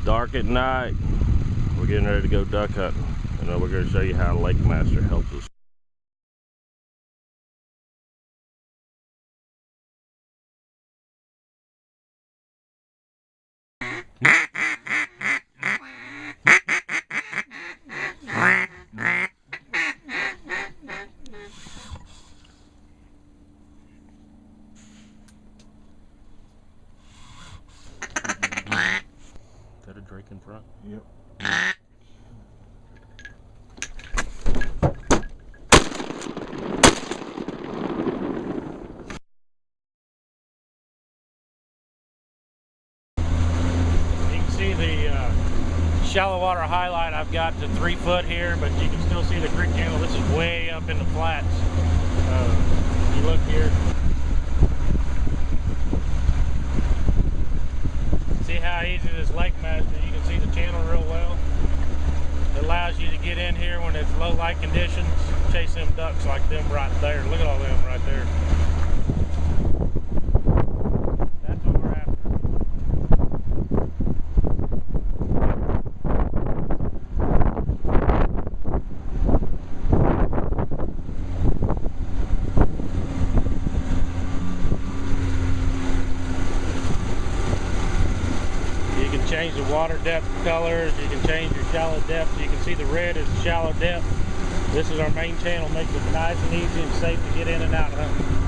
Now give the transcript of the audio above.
Dark at night. We're getting ready to go duck hunting, and then we're going to show you how LakeMaster helps us. Is that a drake in front? Yep. You can see the shallow water highlight I've got to 3 foot here, but you can still see the creek channel. This is way up in the flats. You look here. See how easy this LakeMaster, you can see the channel real well. It allows you to get in here when it's low light conditions, chase them ducks like them right there. Look at all them right there. That's what we're after. You can change the water depth colors, you can change your shallow depth. You can see the red is the shallow depth. This is our main channel, makes it nice and easy and safe to get in and out hunting.